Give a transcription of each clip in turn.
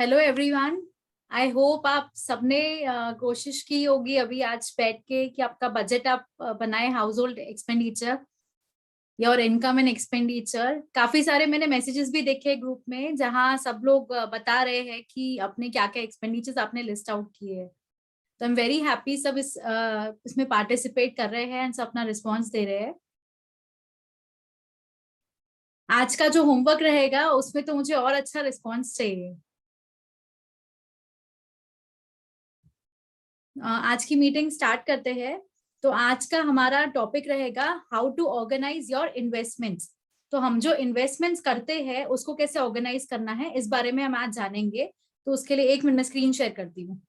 Hello everyone. I hope आप सबने कोशिश की होगी अभी आज बैठ के कि आपका बजट आप बनाए, हाउस होल्ड एक्सपेंडिचर और इनकम एंड एक्सपेंडिचर। काफी सारे मैंने मैसेजेस भी देखे ग्रुप में जहां सब लोग बता रहे हैं कि अपने क्या क्या एक्सपेंडिचर्स आपने लिस्ट आउट किए हैं। तो आई एम वेरी हैप्पी सब इसमें पार्टिसिपेट कर रहे हैं एंड सब अपना रिस्पॉन्स दे रहे हैं। आज का जो होमवर्क रहेगा उसमें तो मुझे और अच्छा रिस्पॉन्स चाहिए। आज की मीटिंग स्टार्ट करते हैं। तो आज का हमारा टॉपिक रहेगा how to organise your investments. तो हम जो इन्वेस्टमेंट्स करते हैं उसको कैसे ऑर्गेनाइज करना है इस बारे में हम आज जानेंगे। तो उसके लिए 1 मिनट में स्क्रीन शेयर करती हूँ।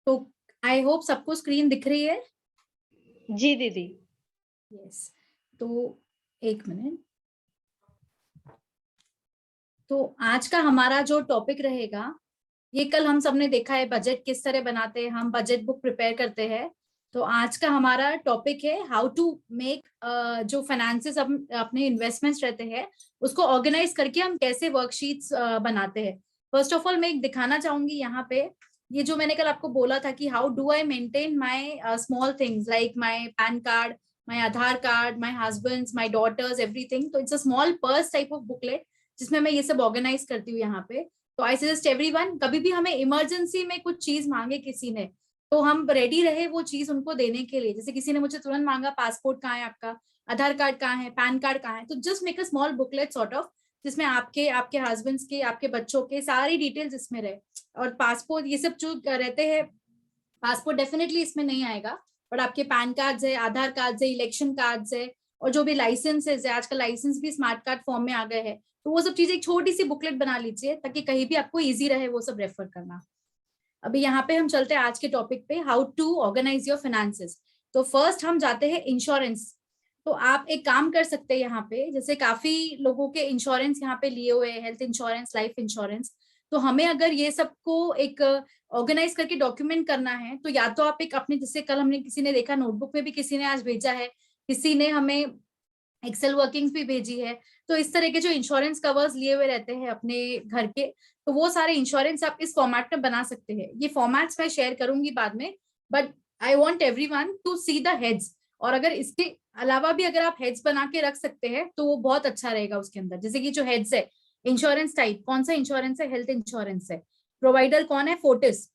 तो आई होप सबको स्क्रीन दिख रही है। जी दीदी। यस। तो 1 मिनट। तो आज का हमारा जो टॉपिक रहेगा, ये कल हम सबने देखा है बजट किस तरह बनाते हैं, हम बजट बुक प्रिपेयर करते हैं। तो आज का हमारा टॉपिक है हाउ टू मेक जो फाइनेंसेस अपने इन्वेस्टमेंट्स रहते हैं उसको ऑर्गेनाइज करके हम कैसे वर्कशीट्स बनाते हैं। फर्स्ट ऑफ ऑल मैं एक दिखाना चाहूंगी यहाँ पे। ये जो मैंने कल आपको बोला था कि how do I maintain my small things like my PAN card, my Aadhaar card, my husband's, my daughter's, everything. तो it's a small purse type of booklet जिसमें मैं ये सब ऑर्गेनाइज करती हूँ यहाँ पे। तो आई सजेस्ट एवरीवन, कभी भी हमें इमरजेंसी में कुछ चीज मांगे किसी ने, तो हम रेडी रहे वो चीज उनको देने के लिए। जैसे किसी ने मुझे तुरंत मांगा पासपोर्ट कहाँ है आपका, आधार कार्ड कहाँ है, पैन कार्ड कहाँ है, तो just make a small booklet sort of जिसमें आपके आपके हस्बैंड्स के, आपके बच्चों के सारी डिटेल्स इसमें रहे। और पासपोर्ट ये सब जो रहते हैं, पासपोर्ट डेफिनेटली इसमें नहीं आएगा, बट आपके पैन कार्ड है, आधार कार्ड है, इलेक्शन कार्ड है, और जो भी लाइसेंसेज है, आजकल लाइसेंस भी स्मार्ट कार्ड फॉर्म में आ गए हैं। तो वो सब चीजें एक छोटी सी बुकलेट बना लीजिए ताकि कहीं भी आपको इजी रहे वो सब रेफर करना। अभी यहाँ पे हम चलते हैं आज के टॉपिक पे, how to organise your finances. तो फर्स्ट हम जाते हैं इंश्योरेंस। तो आप एक काम कर सकते हैं यहाँ पे, जैसे काफी लोगों के इंश्योरेंस यहाँ पे लिए हुए हैं, हेल्थ इंश्योरेंस, लाइफ इंश्योरेंस। तो हमें अगर ये सबको एक ऑर्गेनाइज करके डॉक्यूमेंट करना है तो या तो आप एक अपने, जैसे कल हमने किसी ने देखा नोटबुक में भी किसी ने आज भेजा है, किसी ने हमें एक्सेल वर्किंग्स भी भेजी है। तो इस तरह के जो इंश्योरेंस कवर्स लिए हुए रहते हैं अपने घर के, तो वो सारे इंश्योरेंस आप इस फॉर्मेट में बना सकते हैं। ये फॉर्मेट्स मैं शेयर करूंगी बाद में, but I want everyone to see the heads. और अगर इसके अलावा भी अगर आप हेड्स बना के रख सकते हैं तो वो बहुत अच्छा रहेगा उसके अंदर। जैसे कि जो हेड्स है, इंश्योरेंस टाइप कौन सा इंश्योरेंस है, हेल्थ इंश्योरेंस है, प्रोवाइडर कौन है, फोर्टिस,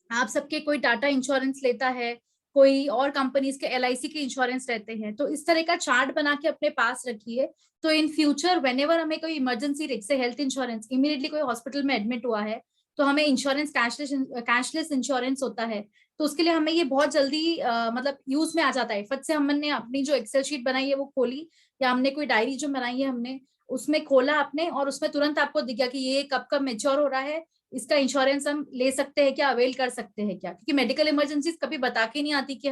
आप सबके कोई टाटा इंश्योरेंस लेता है, कोई और कंपनीज के एलआईसी के इंश्योरेंस रहते हैं। तो इस तरह का चार्ट बना के अपने पास रखिए। तो इन फ्यूचर वेनेवर हमें कोई इमरजेंसी, से हेल्थ इंश्योरेंस, इमीडिएटली कोई हॉस्पिटल में एडमिट हुआ है तो हमें इंश्योरेंस कैशलेस इंश्योरेंस होता है। तो उसके लिए हमें ये बहुत जल्दी मतलब यूज में आ जाता है। फट से हमने अपनी जो एक्सेल शीट बनाई है वो खोली, या हमने कोई डायरी जो बनाई है हमने उसमें खोला आपने, और उसमें तुरंत आपको दिख गया कि ये कब कब मेच्योर हो रहा है, इसका इंश्योरेंस हम ले सकते हैं क्या, अवेल कर सकते हैं क्या। क्योंकि मेडिकल इमरजेंसीज कभी बता के नहीं आती कि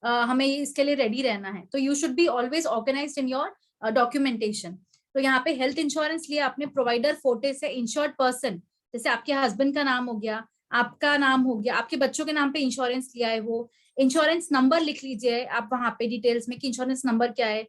हमें इसके लिए रेडी रहना है। तो you should be always organised in your documentation. तो यहाँ पे हेल्थ इंश्योरेंस लिया आपने, प्रोवाइडर फोर्टिस है, इंश्योर्ड पर्सन जैसे आपके हस्बैंड का नाम हो गया, आपका नाम हो गया, आपके बच्चों के नाम पे इंश्योरेंस लिया है वो। इंश्योरेंस नंबर लिख लीजिए आप वहां पे डिटेल्स में कि इंश्योरेंस नंबर क्या है।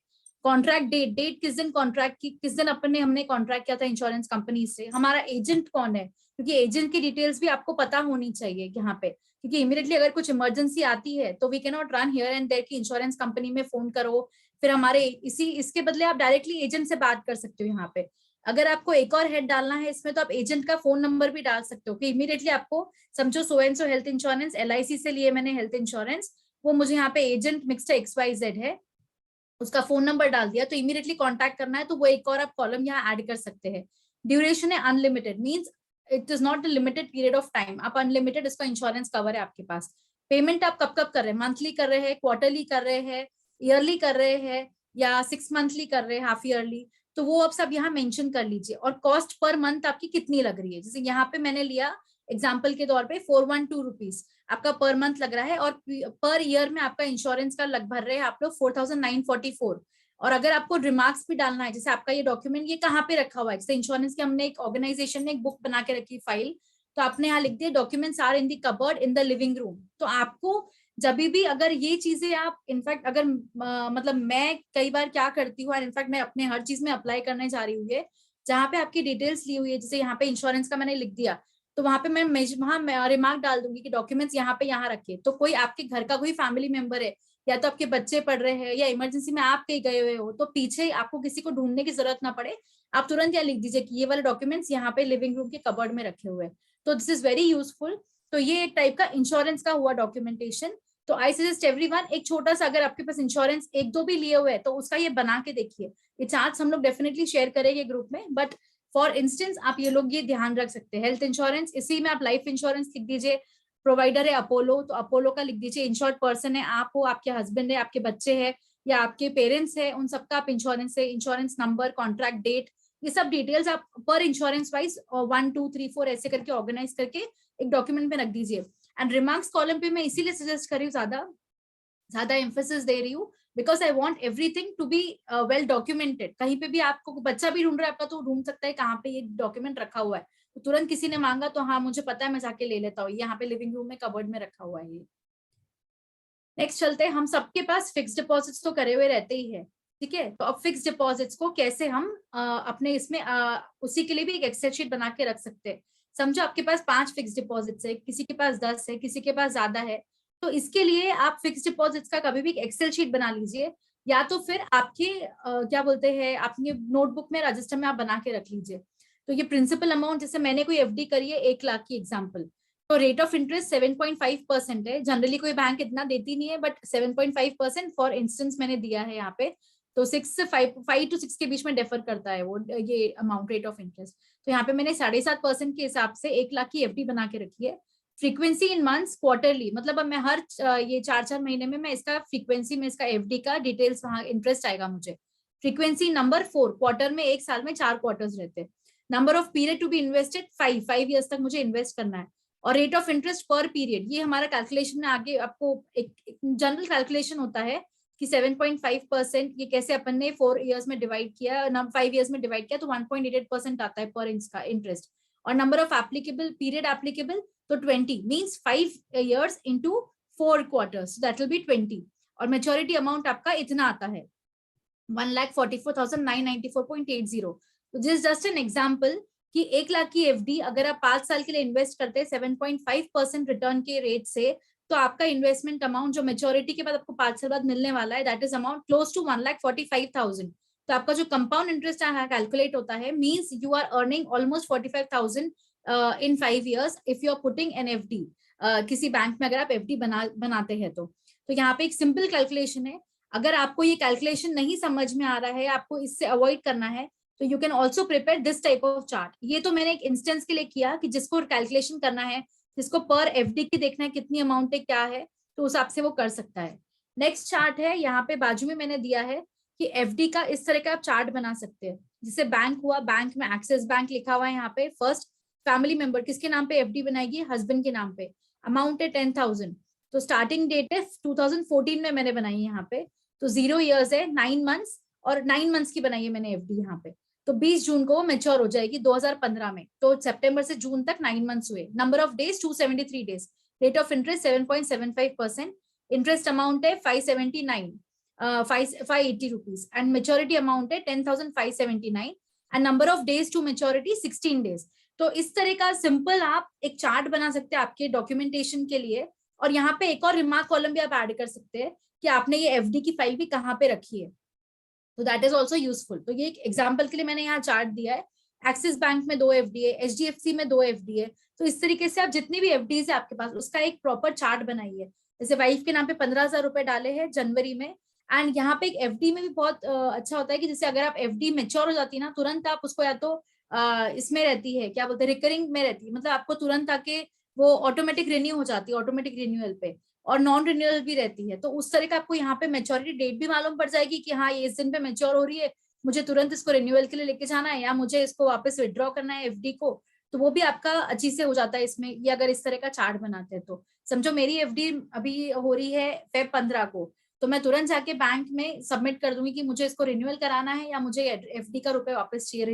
कॉन्ट्रैक्ट डेट, डेट किस दिन कॉन्ट्रैक्ट की, किस दिन अपन ने हमने कॉन्ट्रैक्ट किया था इंश्योरेंस कंपनी से, हमारा एजेंट कौन है, क्योंकि एजेंट की डिटेल्स भी आपको पता होनी चाहिए यहाँ पे। क्योंकि इमीडिएटली अगर कुछ इमरजेंसी आती है तो we can not run here and there की इंश्योरेंस कंपनी में फोन करो, फिर हमारे इसके बदले आप डायरेक्टली एजेंट से बात कर सकते हो यहाँ पे। अगर आपको एक और हेड डालना है इसमें तो आप एजेंट का फोन नंबर भी डाल सकते हो कि इमीडिएटली आपको समझो so and so health insurance, LIC से लिए मैंने हेल्थ इंश्योरेंस, वो मुझे यहाँ पे एजेंट मिस्टर XYZ है, उसका फोन नंबर डाल दिया तो इमीडिएटली कांटेक्ट करना है तो वो एक और आप कॉलम यहाँ ऐड कर सकते हैं। ड्यूरेशन है unlimited, means it is not a limited period of time, आप अनलिमिटेड इसका इंश्योरेंस कवर है आपके पास। पेमेंट आप कब कब कर रहे हैं, मंथली कर रहे हैं, क्वार्टरली कर रहे हैं, ईयरली कर रहे हैं, या 6 मंथली कर रहे हैं, हाफ ईयरली, तो वो आप सब यहाँ मेंशन कर लीजिए। और कॉस्ट पर मंथ आपकी कितनी लग रही है, जैसे यहाँ पे मैंने लिया एग्जाम्पल के तौर पे 412 रुपीज आपका पर मंथ लग रहा है, और पर ईयर में आपका इंश्योरेंस का लग भर रहे हैं आप लोग 4944। और अगर आपको रिमार्क्स भी डालना है, जैसे आपका ये डॉक्यूमेंट ये कहाँ पे रखा हुआ है, जैसे इंश्योरेंस की हमने एक ऑर्गेनाइजेशन ने एक बुक बना के रखी फाइल, तो आपने यहाँ लिख दिया documents are in the cupboard in the living room. तो आपको जब भी अगर ये चीजें आप इनफैक्ट अगर मतलब मैं कई बार क्या करती हूँ, इनफैक्ट मैं अपने हर चीज में अप्लाई करने जा रही हूँ, ये जहाँ पे आपकी डिटेल्स ली हुई है, जैसे यहाँ पे इंश्योरेंस का मैंने लिख दिया, तो वहां पे मैं वहां रिमार्क डाल दूंगी कि डॉक्यूमेंट्स यहाँ पे यहाँ रखे। तो कोई आपके घर का कोई फैमिली मेंबर है, या तो आपके बच्चे पढ़ रहे हैं, या इमरजेंसी में आप कहीं गए हुए हो, तो पीछे आपको किसी को ढूंढने की जरूरत ना पड़े, आप तुरंत यहाँ लिख दीजिए कि ये वाले डॉक्यूमेंट्स यहाँ पे लिविंग रूम के कबर्ड में रखे हुए हैं। तो दिस इज वेरी यूजफुल। तो ये एक टाइप का इंश्योरेंस का हुआ डॉक्यूमेंटेशन। तो आई सजेस्ट एवरीवन, एक छोटा सा, अगर आपके पास इंश्योरेंस एक दो भी लिए हुए हैं तो उसका ये बना के देखिए। ये चार्ट्स हम लोग डेफिनेटली शेयर करेंगे ग्रुप में, बट फॉर इंस्टेंस आप ये लोग ये ध्यान रख सकते हैं। हेल्थ इंश्योरेंस, इसी में आप लाइफ इंश्योरेंस लिख दीजिए, प्रोवाइडर है अपोलो, तो अपोलो का लिख दीजिए, इंश्योर्ड पर्सन है आप हो, आपके हस्बैंड है, आपके बच्चे हैं, या आपके पेरेंट्स है, उन सबका आप इंश्योरेंस है, इंश्योरेंस नंबर, कॉन्ट्रैक्ट डेट, ये सब डिटेल्स आप पर इंश्योरेंस वाइज 1 2 3 4 ऐसे करके ऑर्गेनाइज करके एक डॉक्यूमेंट में रख दीजिए। एंड रिमार्क्स कॉलम पे मैं इसीलिए सजेस्ट कर रही हूँ, ज्यादा ज्यादा एम्फोसिस दे रही हूँ, because I want everything to be well documented. कहीं पे भी आपको बच्चा भी ढूंढ रहा है आपका, तो ढूंढ सकता है कहाँ पे ये डॉक्यूमेंट रखा हुआ है, तो तुरंत किसी ने मांगा तो हाँ मुझे पता है, मैं जाके ले लेता हूँ, यहाँ पे लिविंग रूम में कबर्ड में रखा हुआ है ये। नेक्स्ट चलते हैं, हम सबके पास फिक्स डिपॉजिट्स तो करे हुए रहते ही है, ठीक है। तो अब फिक्स डिपॉजिट्स को कैसे हम अपने इसमें उसी के लिए भी एक एक्सेल शीट बना के रख सकते हैं। समझो आपके पास 5 फिक्स डिपॉजिट्स है, किसी के पास 10 है, किसी के पास ज्यादा है, तो इसके लिए आप फिक्स डिपॉजिट्स का कभी भी एक एक्सेल शीट बना लीजिए, या तो फिर आपके क्या बोलते हैं, अपनी नोटबुक में रजिस्टर में आप बना के रख लीजिए। तो ये प्रिंसिपल अमाउंट, जैसे मैंने कोई एफडी करी है 1 लाख की एग्जाम्पल, तो रेट ऑफ इंटरेस्ट 7.5% है। जनरली कोई बैंक इतना देती नहीं है, बट 7.5% फॉर इंस्टेंस मैंने दिया है यहाँ पे। तो 5 to 6 के बीच में डिफर करता है वो ये अमाउंट, रेट ऑफ इंटरेस्ट। तो यहाँ पे मैंने 7.5% के हिसाब से 1 लाख की एफडी बना के रखी है। फ्रीक्वेंसी इन मंथ्स क्वार्टरली, मतलब अब मैं हर ये 4 महीने में मैं इसका फ्रीक्वेंसी में इसका एफडी का डिटेल्स वहां इंटरेस्ट आएगा मुझे। फ्रीक्वेंसी नंबर 4, क्वार्टर में एक साल में 4 क्वार्टर्स रहते हैं। Number of period to be invested 5 years तक मुझे इन्वेस्ट करना है। और रेट ऑफ इंटरेस्ट पर पीरियड, ये हमारा कैलकुलेशन में आगे आपको एक जनरल कैलकुलेशन होता है कि 7.5%, ये कैसे अपन ने 4 ईयर्स में डिवाइड किया, 5 ईयर्स में डिवाइड किया, तो 1.88% आता है पर इंच का इंटरेस्ट। और number of applicable period applicable, तो 20 means 5 years into 4 quarters, that will be 20। और मेच्योरिटी अमाउंट आपका इतना आता है 1,44,994.80। तो दिस जस्ट एन एग्जाम्पल कि 1 लाख की एफडी अगर आप 5 साल के लिए इन्वेस्ट करते हैं 7.5% रिटर्न के रेट से, तो आपका इन्वेस्टमेंट अमाउंट जो मेच्योरिटी के बाद आपको 5 साल बाद मिलने वाला है, that is amount close to 1,45,000। तो आपका जो कंपाउंड इंटरेस्ट कैलकुलेट होता है, means you are earning almost 45,000 in 5 years if you are putting an FD किसी बैंक में, अगर आप एफडी बनाते हैं तो यहाँ पे एक सिंपल कैलकुलेशन है। अगर आपको ये कैलकुलेशन नहीं समझ में आ रहा है, आपको इससे अवॉइड करना है, तो you can also prepare this type of chart. ये तो मैंने एक इंस्टेंस के लिए किया कि जिसको कैलकुलेशन करना है, जिसको पर एफडी की देखना है कितनी अमाउंट है क्या है, तो उस हिसाब से वो कर सकता है। नेक्स्ट चार्ट है, यहाँ पे बाजू में मैंने दिया है कि एफडी का इस तरह का आप चार्ट बना सकते हैं। जैसे बैंक हुआ, बैंक में एक्सिस बैंक लिखा हुआ है, यहाँ पे फर्स्ट फैमिली मेंबर किसके नाम पे एफडी बनाएगी, हस्बैंड के नाम पे, अमाउंट है 10,000। तो स्टार्टिंग डेट है 2014 में मैंने बनाई है यहाँ पे, तो 0 ईयर्स है, 9 मंथ्स, और 9 मंथ्स की बनाई है मैंने एफडी यहाँ पे। तो 20 जून को वो मैच्योर हो जाएगी 2015 में, तो सितंबर से जून तक 9 मंथ्स हुए। Number of days 273 days, rate of interest 7.75%, interest amount है 580 रुपीज, एंड मेच्योरिटी अमाउंट है 10,579, and number of days to maturity 16 days. तो इस तरह का सिंपल आप एक चार्ट बना सकते हैं आपके डॉक्यूमेंटेशन के लिए। और यहाँ पे एक और रिमार्क कॉलम भी आप ऐड कर सकते हैं कि आपने ये एफडी की फाइल भी कहाँ पे रखी है, तो दैट इज ऑल्सो यूजफुल। तो ये एक एग्जाम्पल के लिए मैंने यहाँ चार्ट दिया है। एक्सिस बैंक में 2 एफडी है, एचडीएफसी में 2 एफडी है। तो इस तरीके से आप जितनी भी एफडीज है आपके पास, उसका एक प्रॉपर चार्ट बनाइए। जैसे वाइफ के नाम पे 15,000 रुपए डाले हैं जनवरी में, एंड यहाँ पे एक एफडी में भी बहुत अच्छा होता है कि जैसे अगर आप एफडी मेच्योर हो जाती है ना, तुरंत आप उसको या तो इसमें रहती है, क्या बोलते हैं, रिकरिंग में रहती है, मतलब आपको तुरंत आके वो ऑटोमेटिक रिन्यू हो जाती है, ऑटोमेटिक रिन्यूअल पे, और नॉन रिन्यूअल भी रहती है। तो उस तरह का आपको यहाँ पे मेच्योरिटी डेट भी मालूम पड़ जाएगी कि हाँ ये इस दिन पे मेच्योर हो रही है, मुझे तुरंत इसको रिन्यूअल के लिए लेके जाना है, या मुझे इसको वापस विड्रॉ करना है एफडी को। तो वो भी आपका अच्छी से हो जाता है इसमें, ये अगर इस तरह का चार्ट बनाते हैं तो। समझो मेरी एफडी अभी हो रही है Feb 15 को, तो मैं तुरंत जाके बैंक में सबमिट कर दूंगी कि मुझे इसको रिन्यूअल कराना है या मुझे एफडी का रुपए वापस चाहिए,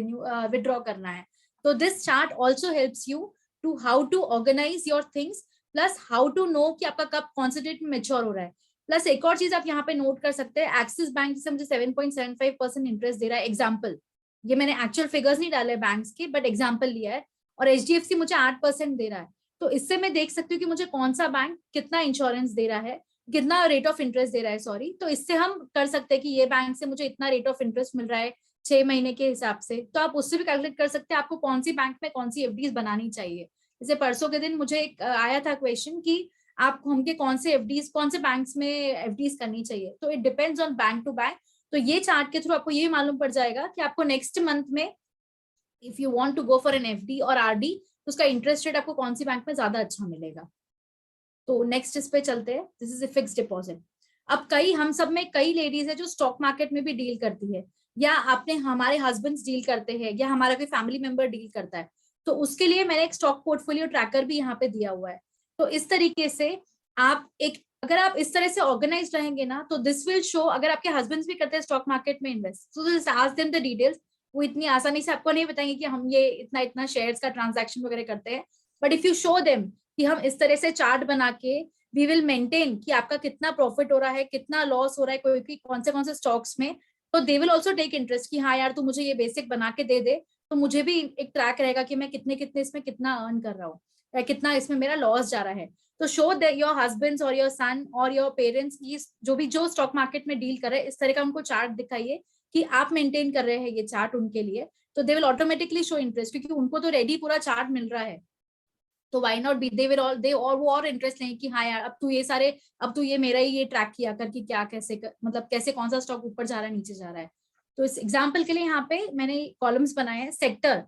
विदड्रॉ करना है। तो this chart also helps you to how to organise your things, plus how to know कि आपका कब कौन से डेट में मेच्योर हो रहा है। प्लस एक और चीज आप यहाँ पे नोट कर सकते हैं, एक्सिस बैंक से मुझे 7.75% इंटरेस्ट दे रहा है, एग्जाम्पल, ये मैंने एक्चुअल फिगर्स नहीं डाले बैंक्स के, बट एग्जाम्पल लिया है, और एचडीएफसी मुझे 8% दे रहा है। तो इससे मैं देख सकती हूँ कि मुझे कौन सा बैंक कितना इंश्योरेंस दे रहा है, कितना रेट ऑफ इंटरेस्ट दे रहा है, सॉरी। तो इससे हम कर सकते हैं कि ये बैंक से मुझे इतना रेट ऑफ इंटरेस्ट मिल रहा है 6 महीने के हिसाब से, तो आप उससे भी कैलकुलेट कर सकते हैं आपको कौन सी बैंक में कौन सी एफडीज बनानी चाहिए। जैसे परसों के दिन मुझे एक आया था क्वेश्चन कि आप हमके कौन से एफडीज, कौन से बैंक्स में एफडीज करनी चाहिए, तो it depends on bank to bank. तो ये चार्ट के थ्रू आपको ये मालूम पड़ जाएगा कि आपको नेक्स्ट मंथ में if you want to go for an FD और आरडी, तो उसका इंटरेस्ट रेट आपको कौन सी बैंक में ज्यादा अच्छा मिलेगा। तो नेक्स्ट इस पे चलते हैं, this is a fix deposit. अब कई हम सब में कई लेडीज है जो स्टॉक मार्केट में भी डील करती है, या आपने हमारे हस्बैंड्स डील करते हैं, या हमारा कोई फैमिली मेंबर डील करता है, तो उसके लिए मैंने एक स्टॉक पोर्टफोलियो ट्रैकर भी यहाँ पे दिया हुआ है। तो इस तरीके से आप एक, अगर आप इस तरह से ऑर्गेनाइज रहेंगे ना, तो दिस विल शो, अगर आपके हस्बैंड्स भी करते हैं स्टॉक मार्केट में इन्वेस्ट, तो just ask them the details, वो इतनी आसानी से आपको नहीं बताएंगे कि हम ये इतना इतना शेयर्स का ट्रांजैक्शन वगैरह करते हैं। But if you show them कि हम इस तरह से चार्ट बना के वी विल मेंटेन कि आपका कितना प्रॉफिट हो रहा है, कितना लॉस हो रहा है, कोई कौन से स्टॉक्स में, तो they will also take interest कि हाँ यार तू मुझे ये बेसिक बना के दे दे, तो मुझे भी एक ट्रैक रहेगा कि मैं कितने कितने इसमें कितना अर्न कर रहा हूँ या कितना इसमें मेरा लॉस जा रहा है। तो शो दैट योर हस्बैंड्स और योर सन और योर पेरेंट्स की जो स्टॉक मार्केट में डील कर रहे हैं, इस तरह का उनको चार्ट दिखाइए कि आप मेंटेन कर रहे हैं ये चार्ट उनके लिए, तो they will automatically show interest, क्योंकि उनको तो रेडी पूरा चार्ट मिल रहा है। तो why not be, they will all they, और वो और इंटरेस्ट लेंगे कि हाँ यार अब तू ये मेरा ही ये ट्रैक किया कर कि क्या मतलब कैसे कौन सा स्टॉक ऊपर जा रहा है नीचे जा रहा है। तो इस एग्जाम्पल के लिए यहाँ पे मैंने कॉलम्स बनाए हैं। सेक्टर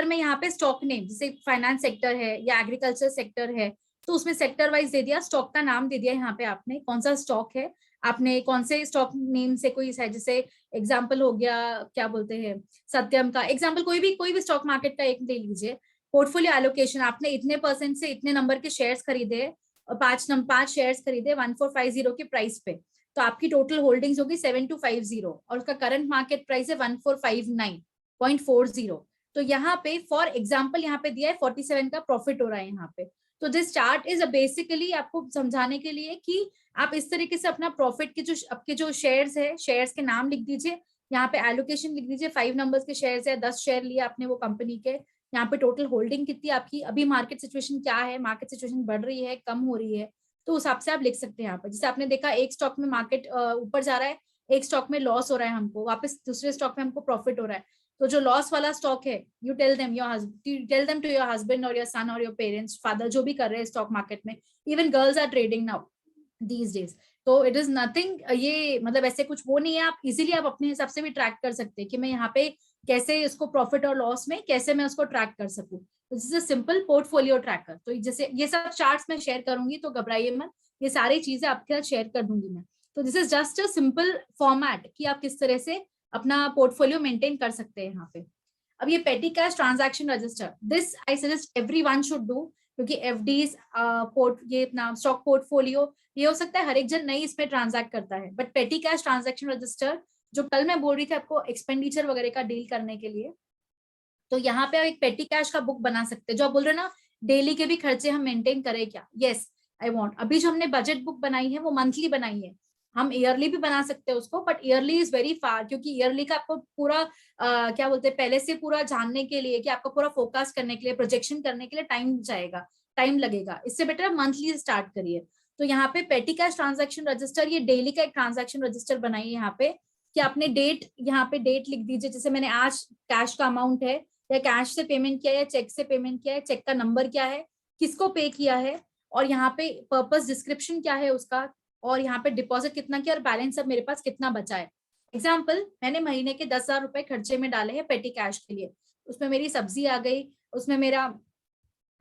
में यहाँ पे स्टॉक नेम, जैसे फाइनेंस सेक्टर है या एग्रीकल्चर सेक्टर है, तो उसमें सेक्टर वाइज दे दिया, स्टॉक का नाम दे दिया यहाँ पे आपने, कौन सा स्टॉक है, आपने कौन से स्टॉक नेम से कोई है, जैसे एग्जाम्पल हो गया क्या बोलते हैं सत्यम का एग्जाम्पल, कोई भी स्टॉक मार्केट का एक ले लीजिए। पोर्टफोलियो एलोकेशन, आपने इतने परसेंट से इतने नंबर के शेयर्स खरीदे और पांच शेयर्स खरीदे 1450 के प्राइस पे, तो आपकी टोटल होल्डिंग्स होगी 7250 और उसका करंट मार्केट प्राइस है 1459.40। तो यहाँ पे फॉर एग्जाम्पल यहाँ पे दिया है 47 का प्रॉफिट हो रहा है यहाँ पे। तो दिस चार्ट इज बेसिकली आपको समझाने के लिए कि आप इस तरीके से अपना प्रॉफिट के जो आपके जो शेयर्स है, शेयर्स के नाम लिख दीजिए, यहाँ पे एलोकेशन लिख दीजिए, 5 नंबर्स के शेयर्स है, 10 शेयर लिए आपने वो कंपनी के, यहाँ पे टोटल होल्डिंग कितनी आपकी, अभी मार्केट सिचुएशन क्या है, मार्केट सिचुएशन बढ़ रही है कम हो रही है, तो उस हिसाब से आप लिख सकते हैं यहाँ पर। जैसे आपने देखा एक स्टॉक में मार्केट ऊपर जा रहा है, एक स्टॉक में लॉस हो रहा है, हमको वापस दूसरे स्टॉक में हमको प्रॉफिट हो रहा है, तो जो लॉस वाला स्टॉक है you tell them to your husband और योर सन और योर पेरेंट्स, फादर जो भी कर रहे हैं स्टॉक मार्केट में, even girls are trading now these days. तो इट इज नथिंग, ये मतलब ऐसे कुछ वो नहीं है, आप इजीली आप अपने हिसाब से भी ट्रैक कर सकते हैं कि मैं यहाँ पे कैसे इसको प्रॉफिट और लॉस में कैसे मैं उसको ट्रैक कर सकूं। तो this is a simple portfolio tracker. तो जैसे ये सब चार्ट्स मैं शेयर करूंगी, तो घबराइए मत, ये सारी चीजें आपके साथ शेयर कर दूंगी मैं। तो this is just a simple format कि आप किस तरह से अपना पोर्टफोलियो मेंटेन कर सकते हैं यहाँ पे। अब ये पेटी cash transaction register, this I suggest everyone should do, क्योंकि एफडीज ये अपना स्टॉक पोर्टफोलियो, ये हो सकता है हर एक जन नहीं इसमें ट्रांजैक्ट करता है, बट पेटी कैश ट्रांजैक्शन रजिस्टर जो कल मैं बोल रही थी आपको एक्सपेंडिचर वगैरह का डील करने के लिए, तो यहाँ पे आप एक पेटी कैश का बुक बना सकते हैं। जो आप बोल रहे हैं ना डेली के भी खर्चे हम मेंटेन करें क्या, यस आई वांट, अभी जो हमने बजट बुक बनाई है वो मंथली बनाई है, हम ईयरली भी बना सकते हैं उसको, but yearly is very far, क्योंकि ईयरली का आपको पूरा क्या बोलते हैं पहले से पूरा जानने के लिए कि आपका पूरा फोकस करने के लिए, प्रोजेक्शन करने के लिए टाइम लगेगा, इससे बेटर मंथली स्टार्ट करिए। तो यहाँ पे पेटी कैश ट्रांजैक्शन रजिस्टर, ये डेली का एक ट्रांजैक्शन रजिस्टर बनाइए यहाँ पे, कि आपने डेट, यहाँ पे डेट लिख दीजिए, जैसे मैंने आज कैश का अमाउंट है, या कैश से पेमेंट किया या चेक से पेमेंट किया है, चेक का नंबर क्या है, किसको पे किया है, और यहाँ पे पर्पस डिस्क्रिप्शन क्या है उसका, और यहाँ पे डिपॉजिट कितना किया और बैलेंस अब मेरे पास कितना बचा है। एग्जाम्पल, मैंने महीने के 10,000 रुपए खर्चे में डाले हैं पेटी कैश के लिए, उसमें मेरी सब्जी आ गई, उसमें मेरा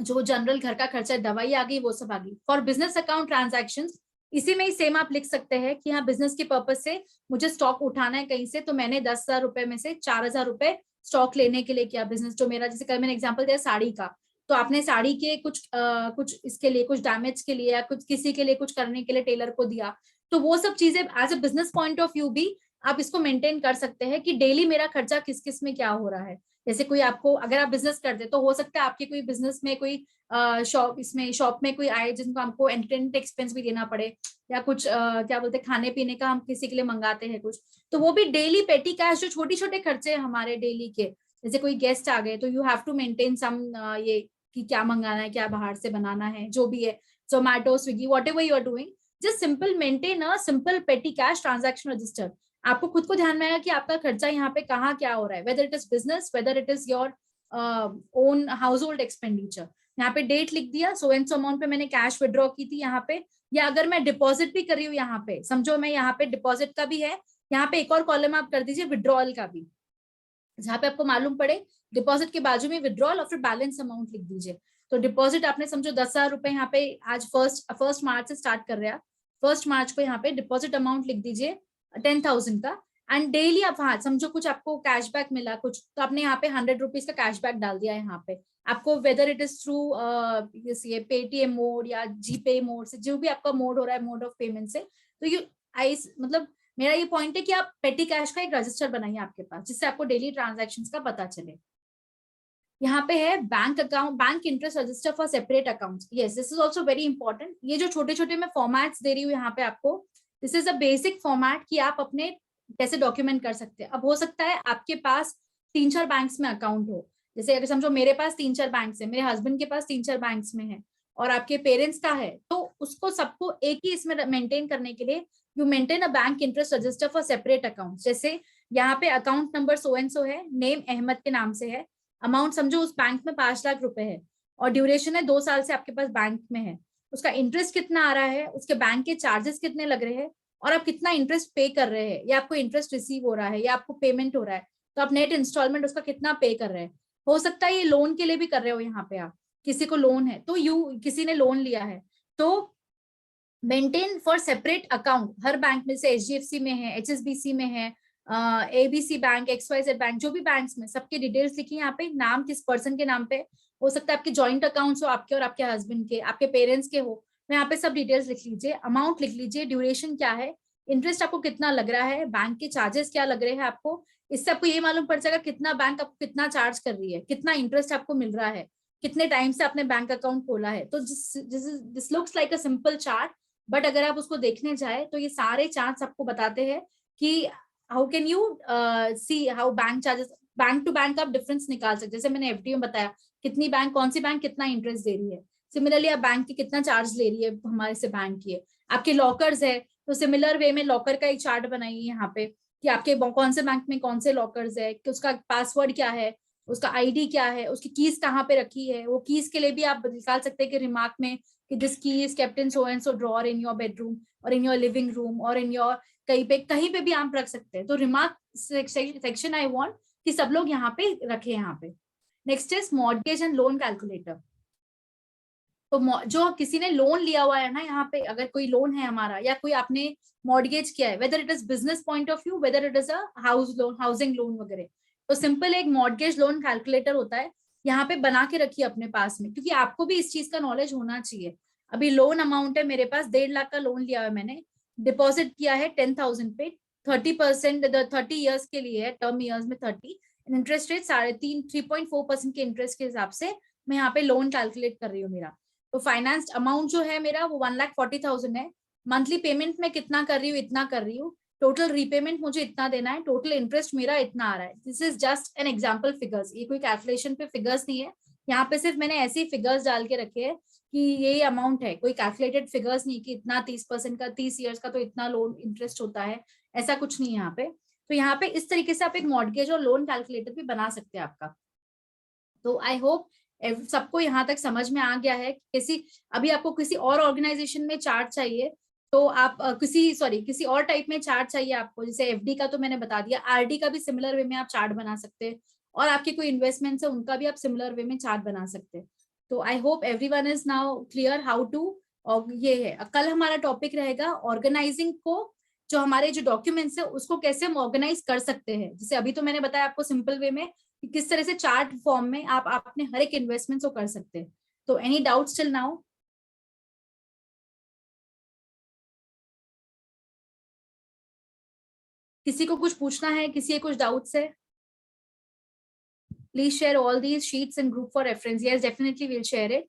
जो जनरल घर का खर्चा, दवाई आ गई, वो सब आ गई। फॉर बिजनेस अकाउंट ट्रांजैक्शन इसी में ही सेम आप लिख सकते हैं कि हाँ बिजनेस के पर्पज से मुझे स्टॉक उठाना है कहीं से, तो मैंने 10,000 रुपए में से 4,000 रुपए स्टॉक लेने के लिए किया बिजनेस, जो मेरा जैसे कल मैंने एग्जांपल दिया साड़ी का, तो आपने साड़ी के कुछ इसके लिए, कुछ डैमेज के लिए या कुछ किसी के लिए कुछ करने के लिए टेलर को दिया, तो वो सब चीजें as a business point of view भी आप इसको मेंटेन कर सकते हैं कि डेली मेरा खर्चा किस किस में क्या हो रहा है। जैसे कोई आपको, अगर आप बिजनेस करते तो हो सकता है आपके कोई बिजनेस में कोई शॉप में कोई आए जिनको हमको एंटरटेनमेंट एक्सपेंस भी देना पड़े, या कुछ क्या बोलते हैं खाने पीने का हम किसी के लिए मंगाते हैं कुछ, तो वो भी डेली पेटी कैश, जो छोटी छोटे खर्चे हैं हमारे डेली के, जैसे कोई गेस्ट आ गए तो you have to maintain some ये कि क्या मंगाना है, क्या बाहर से बनाना है, जो भी है, Zomato Swiggy whatever you are doing, just simple maintain a simple petty cash transaction register. आपको खुद को ध्यान में आएगा कि आपका खर्चा यहाँ पे कहाँ क्या हो रहा है, whether it is business, whether it is your own house hold expenditure. यहाँ पे डेट लिख दिया, सो एंड सो अमाउंट पे मैंने कैश विड्रॉ की थी यहाँ पे, या अगर मैं डिपॉजिट भी कर रही हूँ यहाँ पे, समझो मैं यहाँ पे डिपॉजिट का भी है, यहाँ पे एक और कॉलम आप कर दीजिए विड्रॉल का भी, जहाँ पे आपको मालूम पड़े डिपॉजिट के बाजू में विड्रॉल और फिर बैलेंस अमाउंट लिख दीजिए। तो डिपॉजिट आपने समझो 10,000 रुपए यहाँ पे, आज फर्स्ट मार्च से स्टार्ट कर रहे हैं, 1 मार्च को यहाँ पे डिपॉजिट अमाउंट लिख दीजिए 10,000 का, एंड डेली आप वहां समझो कुछ आपको कैशबैक मिला कुछ, तो आपने यहाँ पे 100 रुपीज का कैशबैक डाल दिया है यहाँ पे आपको, वेदर इट इज थ्रू ये पेटीएम मोड या जीपे मोड से, जो भी आपका मोड हो रहा है मोड ऑफ पेमेंट से, तो यू आई मतलब मेरा ये पॉइंट है कि आप पेटी कैश का एक रजिस्टर बनाइए आपके पास, जिससे आपको डेली ट्रांजैक्शंस का पता चले। यहाँ पे है bank account, bank interest register for separate accounts, yes this is also very important. ये जो छोटे छोटे मैं फॉर्मेट्स दे रही हूँ यहाँ पे आपको, this is a basic format कि आप अपने कैसे डॉक्यूमेंट कर सकते हैं। अब हो सकता है आपके पास 3-4 बैंक्स में अकाउंट हो, जैसे अगर समझो मेरे पास 3-4 बैंक्स है, मेरे हस्बैंड के पास 3-4 बैंक्स में है, और आपके पेरेंट्स का है, तो उसको सबको एक ही इसमें मेंटेन करने के लिए you maintain a bank interest register for separate account. जैसे यहाँ पे account number so and so है, नेम अहमद के नाम से है, अमाउंट समझो उस बैंक में 5 लाख रुपए है, और ड्यूरेशन है 2 साल से आपके पास बैंक में है, उसका इंटरेस्ट कितना आ रहा है, उसके बैंक के चार्जेस कितने लग रहे हैं, और आप कितना इंटरेस्ट पे कर रहे हैं, या आपको इंटरेस्ट रिसीव हो रहा है या आपको पेमेंट हो रहा है, तो आप नेट इंस्टॉलमेंट उसका कितना पे कर रहे हैं। हो सकता है ये लोन के लिए भी कर रहे हो, यहाँ पे आप किसी को लोन है तो किसी ने लोन लिया है, तो maintain for separate account, her bank में से एचडीएफसी में है, एचएसबीसी में है, एबीसी बैंक, एक्सवाईजेड बैंक, जो भी बैंक्स में, सबके डिटेल्स लिखिए यहाँ पे, नाम किस पर्सन के नाम पे, हो सकता है आपके जॉइंट अकाउंट्स हो, आपके और आपके हस्बैंड के, आपके पेरेंट्स के हो, तो यहाँ पे सब डिटेल्स लिख लीजिए, अमाउंट लिख लीजिए, ड्यूरेशन क्या है, इंटरेस्ट आपको कितना लग रहा है, बैंक के चार्जेस क्या लग रहे हैं आपको, इससे आपको ये मालूम पड़ जाएगा कितना बैंक आपको कितना चार्ज कर रही है, कितना इंटरेस्ट आपको मिल रहा है, कितने टाइम से आपने बैंक अकाउंट खोला है। तो this looks like a simple chart, but अगर आप उसको देखने जाए तो ये सारे चार्ट्स आपको बताते हैं कि how can you see how bank charges, bank to bank आप डिफरेंस निकाल सकते हैं। जैसे मैंने एफडी में बताया कितनी बैंक, कौन सी बैंक कितना इंटरेस्ट दे रही है, सिमिलरली आप बैंक की कितना चार्ज ले रही है हमारे से बैंक की है। आपके लॉकर्स है तो सिमिलर वे में लॉकर का एक चार्ट बनाइए यहाँ पे कि आपके कौन से बैंक में कौन से लॉकर्स है, कि उसका पासवर्ड क्या है, उसका आईडी क्या है, उसकी कीज कहाँ पे रखी है, वो कीज के लिए भी आप निकाल सकते हैं कि रिमार्क में कि दिस की is kept in so and so drawer in your bedroom और इन योर लिविंग रूम और इन योर कहीं पे भी आप रख सकते हैं। तो रिमार्क सेक्शन आई वांट कि सब लोग यहाँ पे रखे यहाँ पे। Next is mortgage and loan calculator. तो जो किसी ने लोन लिया हुआ है ना, यहाँ पे अगर कोई लोन है हमारा या कोई आपने मॉर्गेज किया है, whether it is business point of view, whether it is a house loan, housing loan वगैरह, तो सिंपल एक मॉर्गेज लोन कैलकुलेटर होता है, यहाँ पे बना के रखिए अपने पास में, क्योंकि आपको भी इस चीज का नॉलेज होना चाहिए। अभी लोन अमाउंट है मेरे पास 1.5 लाख का लोन लिया है मैंने, डिपॉजिट किया है 10,000 पे, 30% 30 ईयर्स के लिए है, टर्म ईयर्स में 30, इंटरेस्ट रेट 3.4% के इंटरेस्ट के हिसाब से मैं यहाँ पे लोन कैलकुलेट कर रही हूँ मेरा। तो फाइनेंस अमाउंट जो है मेरा वो 1,40,000 है, मंथली पेमेंट में कितना कर रही हूँ, इतना कर रही हूँ, टोटल रीपेमेंट मुझे इतना देना है, टोटल इंटरेस्ट मेरा इतना आ रहा है। This is just an example figures, ये कोई कैलकुलेशन पे फिगर्स नहीं है, यहाँ पे सिर्फ मैंने ऐसे ही फिगर्स डाल के रखे हैं कि ये अमाउंट है, कोई कैलकुलेटेड फिगर्स नहीं कि इतना 30% का 30 ईयर्स का तो इतना लोन इंटरेस्ट होता है, ऐसा कुछ नहीं है यहाँ पे। तो यहाँ पे इस तरीके से आप एक मॉर्गेज और लोन कैलकुलेटर भी बना सकते हैं आपका। तो आई होप सबको यहाँ तक समझ में आ गया है। किसी अभी आपको किसी और ऑर्गेनाइजेशन में चार्ट चाहिए तो आप किसी और टाइप में चार्ट चाहिए आपको, जैसे एफडी का तो मैंने बता दिया, आरडी का भी सिमिलर वे में आप चार्ट बना सकते हैं, और आपके कोई इन्वेस्टमेंट्स है उनका भी आप सिमिलर वे में चार्ट बना सकते हैं। तो I hope everyone is now clear how to. और ये है कल हमारा टॉपिक रहेगा ऑर्गेनाइजिंग को जो हमारे जो डॉक्यूमेंट्स है उसको कैसे हम ऑर्गेनाइज कर सकते हैं। जैसे अभी तो मैंने बताया आपको सिंपल वे में कि किस तरह से चार्ट फॉर्म में आप अपने हर एक इन्वेस्टमेंट को कर सकते हैं। तो एनी डाउट्स टिल नाउ? किसी को कुछ पूछना है, किसी के कुछ डाउट्स है? Please share all these sheets in group for reference. Yes, definitely we'll share it.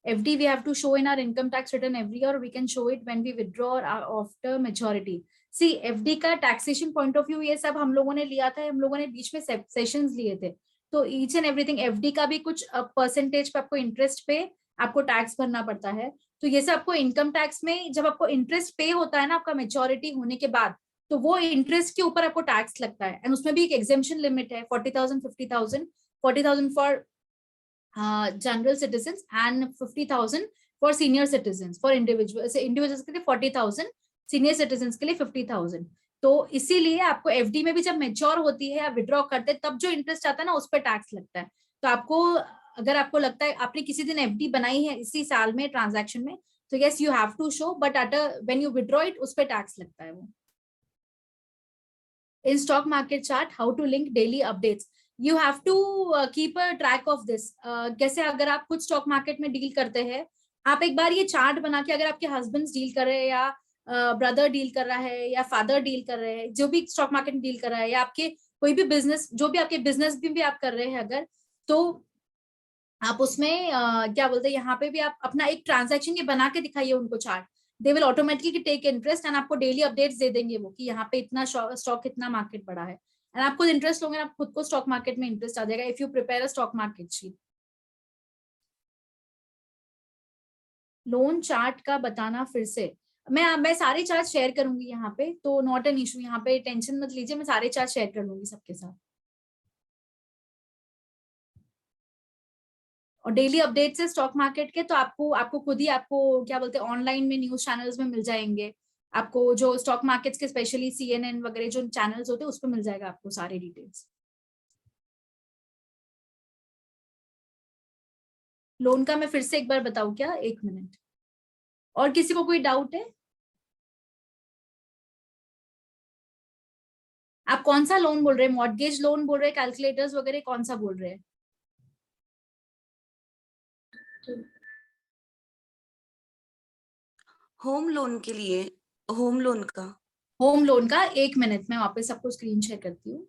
FD we have to show in our income tax return every year, or we can show it when we withdraw or after maturity. See, FD का taxation point of view ये सब हम लोगों ने लिया था, हम लोगों ने बीच में सेशंस लिए थे, तो each and everything FD का भी कुछ परसेंटेज पे आपको इंटरेस्ट पे आपको टैक्स भरना पड़ता है। तो ये सब आपको इनकम टैक्स में जब आपको इंटरेस्ट पे होता है ना आपका मेच्योरिटी होने के बाद, तो वो इंटरेस्ट के ऊपर आपको टैक्स लगता है, एंड उसमें भी एक एग्जेम्पशन लिमिट है 40,000, 50,000, 40,000 for general citizens and 50,000 for senior citizens, for individuals के लिए 40,000, सीनियर सिटीजन के लिए 50,000। तो इसीलिए आपको एफडी में भी जब मेच्योर होती है या विड्रॉ करते हैं तब जो इंटरेस्ट आता है ना उस पर टैक्स लगता है। तो आपको अगर आपको लगता है आपने किसी दिन एफडी बनाई है इसी साल में ट्रांजैक्शन में, तो yes you have to show, but at when you withdraw it उस पर टैक्स लगता है वो। In stock market chart how to link daily updates, you have to keep a track of this. कैसे, अगर आप कुछ स्टॉक मार्केट में डील करते हैं, आप एक बार ये चार्ट बना के, अगर आपके हस्बैंड डील कर रहे हैं या ब्रदर डील कर रहा है या फादर डील कर रहे हैं, जो भी स्टॉक मार्केट में डील कर रहा है, या आपके कोई भी बिजनेस, जो भी आपके बिजनेस भी आप कर रहे हैं अगर, तो आप उसमें क्या बोलते हैं, यहाँ पे भी आप अपना एक ट्रांजैक्शन ये बना के दिखाइए उनको chart. They will automatically take interest and आपको डेली अपडेट्स दे देंगे वो कि यहाँ पे इतना स्टॉक इतना मार्केट बढ़ा है, एंड आप खुद इंटरेस्ट लोगे, आप खुद को स्टॉक मार्केट में इंटरेस्ट आ जाएगा if you prepare a stock market sheet. Loan chart का बताना फिर से, मैं सारे चार्ट शेयर करूंगी यहाँ पे, तो नॉट एन इशू, यहाँ पे टेंशन मत लीजिए, मैं सारे चार्ट शेयर कर लूंगी सबके साथ। और डेली अपडेट्स है स्टॉक मार्केट के, तो आपको आपको खुद ही आपको क्या बोलते हैं ऑनलाइन में न्यूज चैनल्स में मिल जाएंगे। आपको जो स्टॉक मार्केट्स के स्पेशली CNN वगैरह जो चैनल्स होते हैं उस पर मिल जाएगा आपको सारे डिटेल्स। लोन का मैं फिर से एक बार बताऊं क्या? एक मिनट। और किसी को कोई डाउट है? आप कौन सा लोन बोल रहे हैं? मॉर्गेज लोन बोल रहे हैं, कैलकुलेटर्स वगैरह कौन सा बोल रहे हैं? होम लोन के लिए, होम लोन का। होम लोन का, एक मिनट में वापस सबको स्क्रीन शेयर करती हूँ।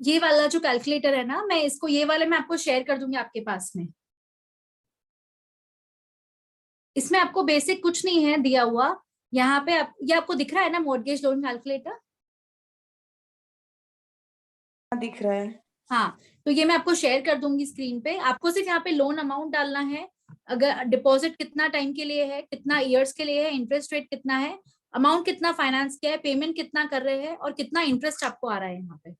ये वाला जो कैलकुलेटर है ना, मैं इसको, ये वाले मैं आपको शेयर कर दूंगी आपके पास में। इसमें आपको बेसिक कुछ नहीं है दिया हुआ, यहाँ पे ये आपको दिख रहा है ना मॉर्गेज लोन कैलकुलेटर? दिख रहा है। हाँ, तो ये मैं आपको शेयर कर दूंगी स्क्रीन पे। आपको सिर्फ यहाँ पे लोन अमाउंट डालना है, अगर डिपॉजिट कितना टाइम के लिए है, कितना इयर्स के लिए है, इंटरेस्ट रेट कितना है, अमाउंट कितना फाइनेंस किया है, पेमेंट कितना कर रहे हैं, और कितना इंटरेस्ट आपको आ रहा है यहाँ पे।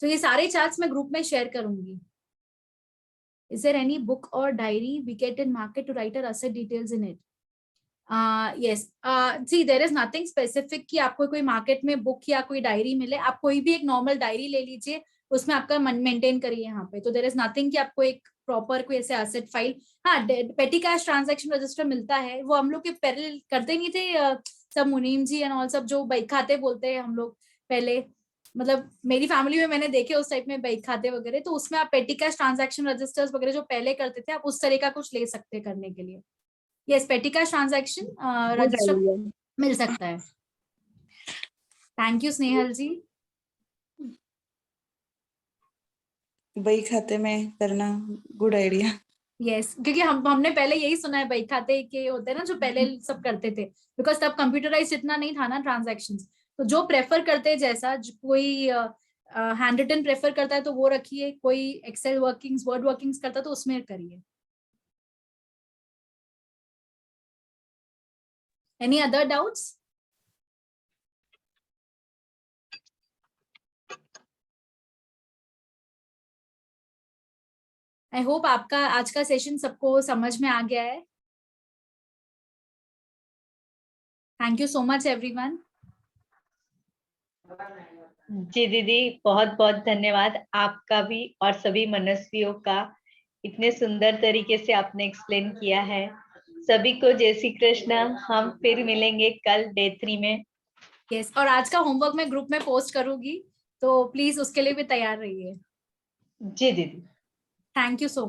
तो ये सारे चार्ट्स मैं ग्रुप में शेयर करूंगी। Is there any book or diary we get in market to write our asset details in it? Yes. See, there is nothing specific कि आपको कोई मार्केट में बुक या कोई डायरी मिले। आप कोई भी एक नॉर्मल डायरी ले लीजिए, उसमें आपका मेंटेन करिए यहाँ पे। तो देर इज नथिंग कि आपको एक प्रॉपर कोई ऐसे एसेट फाइल, हाँ पेटी कैश ट्रांजैक्शन रजिस्टर मिलता है, वो हम लोग के पहले करते नहीं थे सब, मुनीम जी एंड ऑल, सब जो बैक खाते बोलते हैं हम लोग पहले, मतलब मेरी फैमिली में मैंने देखे उस टाइप में बैक खाते वगैरह, तो उसमें आप पेटी कैश ट्रांजैक्शन रजिस्टर्स वगैरह जो पहले करते थे, आप उस तरह का कुछ ले सकते हैं करने के लिए। यस, पेटी कैश ट्रांजैक्शन रजिस्टर मिल सकता है। थैंक यू स्नेहल जी। बही खाते में करना गुड आइडिया। यस, क्योंकि हमने पहले यही सुना है बैक खाते के होते हैं ना जो पहले सब करते थे, बिकॉज तब कंप्यूटराइज इतना नहीं था ना ट्रांजैक्शंस। तो जो प्रेफर करते हैं, जैसा कोई हैंड रिटन प्रेफर करता है तो वो रखिए, कोई एक्सेल वर्किंग्स वर्ड वर्किंग्स करता है तो उसमें करिए। Any other doubts? I hope आपका आज का सेशन सबको समझ में आ गया है। Thank you so much everyone. जी दीदी, बहुत बहुत धन्यवाद आपका भी और सभी मनस्वियों का। इतने सुंदर तरीके से आपने एक्सप्लेन किया है। सभी को जय श्री कृष्ण। हम फिर मिलेंगे कल डे 3 में। यस, और आज का होमवर्क मैं ग्रुप में पोस्ट करूंगी, तो प्लीज उसके लिए भी तैयार रहिए। जी दीदी। Thank you so much.